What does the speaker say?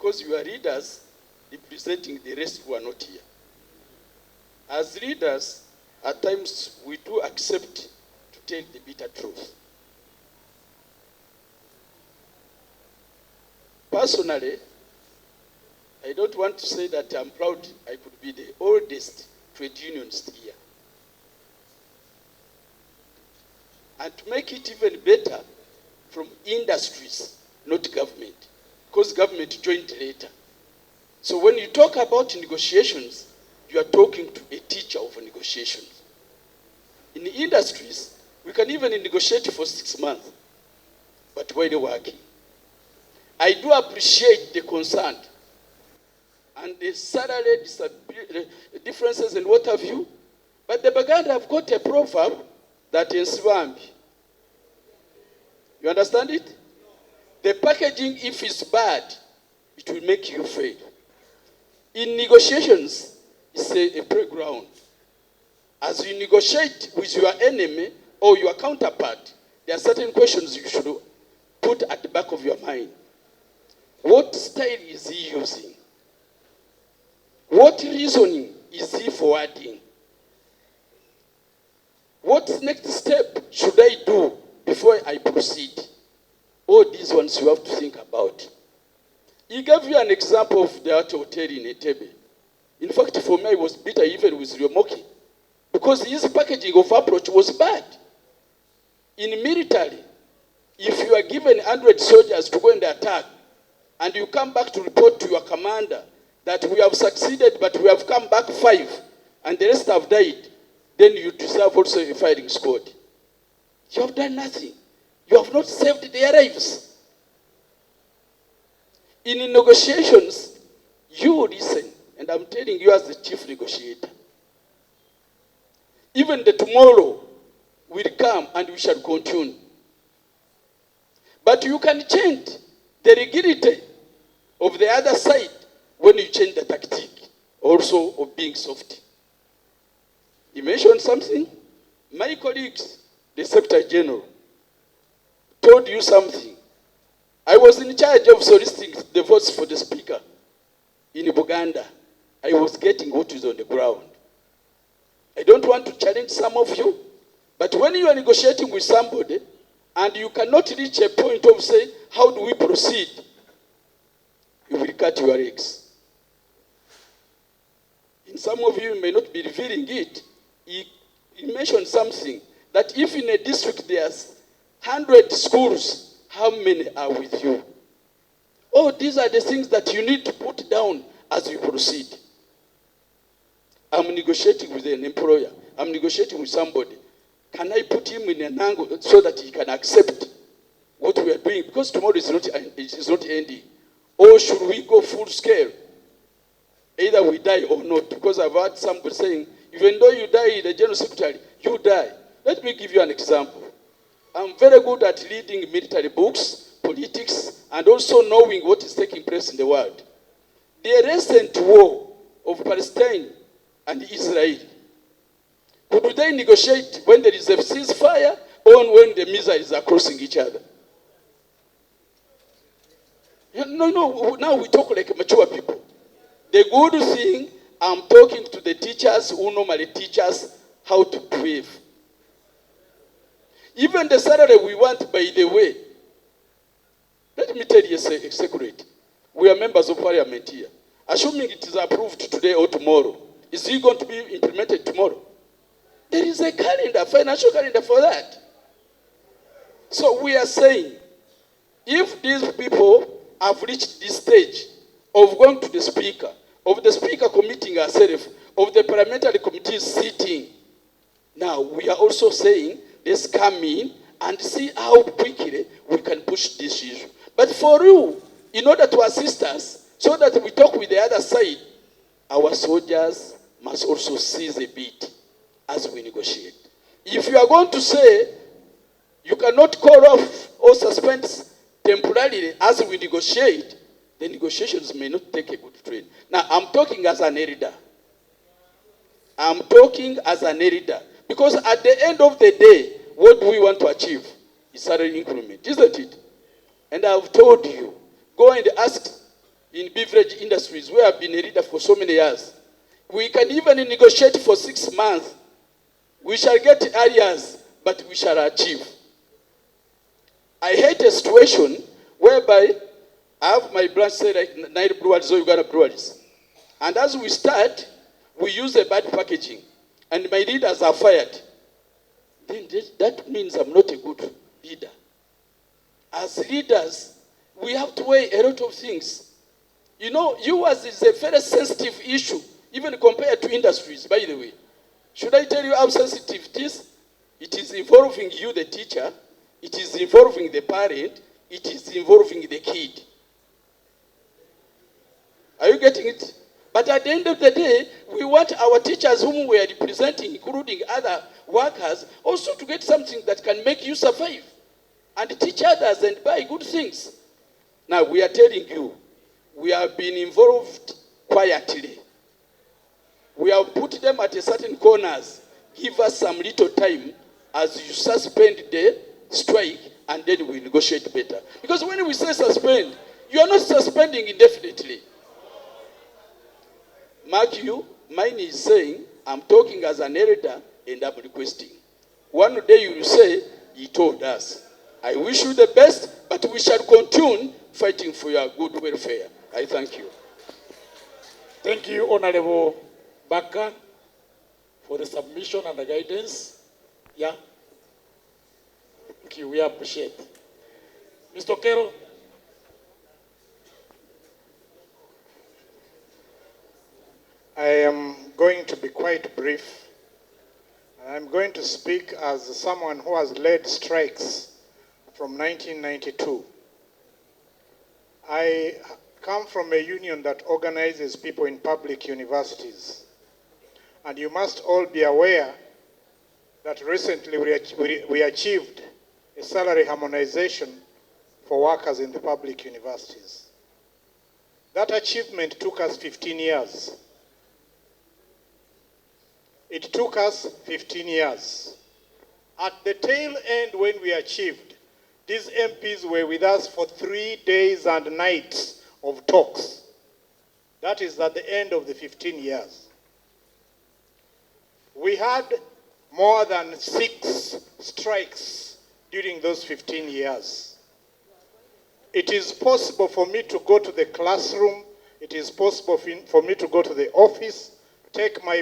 because you are leaders representing the rest who are not here. As leaders, at times we do accept to tell the bitter truth. Personally, I don't want to say that I'm proud I could be the oldest trade unionist here. And to make it even better, from industries, not government, because government joined later. So when you talk about negotiations, you are talking to a teacher of negotiations. In the industries, we can even negotiate for 6 months, but while working. I do appreciate the concern and the salary differences and what have you, but the Baganda have got a proverb that in Swambi. You understand it? The packaging, if it's bad, it will make you fail. In negotiations, it's a playground. As you negotiate with your enemy or your counterpart, there are certain questions you should put at the back of your mind. What style is he using? What reasoning is he forwarding? What next step should I do before I proceed? All these ones you have to think about. He gave you an example of that hotel in Etebe. In fact, for me, I was bitter even with Ryomoki, because his packaging of approach was bad. In military, if you are given 100 soldiers to go and attack, and you come back to report to your commander that we have succeeded, but we have come back 5, and the rest have died, then you deserve also a firing squad. You have done nothing. You have not saved their lives. In negotiations, you listen, and I'm telling you as the chief negotiator. Even the tomorrow will come and we shall continue. But you can change the rigidity of the other side when you change the tactic also of being soft. You mentioned something. My colleagues, the Secretary General, told you something. I was in charge of soliciting the votes for the speaker in Buganda. I was getting what is on the ground. I don't want to challenge some of you, but when you are negotiating with somebody and you cannot reach a point of saying, how do we proceed? You will cut your legs. And some of you may not be revealing it. He mentioned something, that if in a district there's 100 schools, how many are with you? Oh, these are the things that you need to put down as you proceed. I'm negotiating with an employer. I'm negotiating with somebody. Can I put him in an angle so that he can accept what we are doing? Because tomorrow is not ending. Or should we go full scale? Either we die or not. Because I've heard somebody saying, even though you die, the General Secretary, you die. Let me give you an example. I'm very good at reading military books, politics, and also knowing what is taking place in the world. The recent war of Palestine and Israel, could they negotiate when there is a ceasefire or when the missiles are crossing each other? No, now we talk like mature people. The good thing, I'm talking to the teachers who normally teach us how to behave. Even the salary we want, by the way, let me tell you a secret. We are members of parliament here. Assuming it is approved today or tomorrow, is it going to be implemented tomorrow? There is a calendar, financial calendar for that. So we are saying, if these people have reached this stage of going to the speaker, of the speaker committing herself, of the parliamentary committee sitting, now we are also saying, let's come in and see how quickly we can push this issue. But for you, in order to assist us, so that we talk with the other side, our soldiers must also seize a bit as we negotiate. If you are going to say you cannot call off or suspend temporarily as we negotiate, the negotiations may not take a good train. Now, I'm talking as an elder. I'm talking as an elder. Because at the end of the day, what do we want to achieve? Is salary increment, isn't it? And I've told you, go and ask in beverage industries where I've been a leader for so many years. We can even negotiate for 6 months. We shall get areas, but we shall achieve. I hate a situation whereby I have my branch say like Nile Breweries or Uganda Breweries. And as we start, we use a bad packaging. And my leaders are fired. Then that means I'm not a good leader. As leaders, we have to weigh a lot of things. You know, yours is a very sensitive issue, even compared to industries, by the way. Should I tell you how sensitive it is? It is involving you, the teacher. It is involving the parent. It is involving the kid. Are you getting it? But at the end of the day, we want our teachers whom we are representing, including other workers, also to get something that can make you survive and teach others and buy good things. Now, we are telling you, we have been involved quietly. We have put them at a certain corners. Give us some little time as you suspend the strike, and then we negotiate better. Because when we say suspend, you are not suspending indefinitely. Mark you, mine is saying, I'm talking as an elder and I'm requesting. One day you will say, he told us. I wish you the best, but we shall continue fighting for your good welfare. I thank you. Thank you, Honorable Baka, for the submission and the guidance. Yeah. Thank you. We appreciate. Mr. Carroll. I am going to be quite brief. I'm going to speak as someone who has led strikes from 1992. I come from a union that organizes people in public universities. And you must all be aware that recently we achieved a salary harmonization for workers in the public universities. That achievement took us 15 years. It took us 15 years. At the tail end, when we achieved, these MPs were with us for 3 days and nights of talks. That is at the end of the 15 years. We had more than 6 strikes during those 15 years. It is possible for me to go to the classroom. It is possible for me to go to the office, take my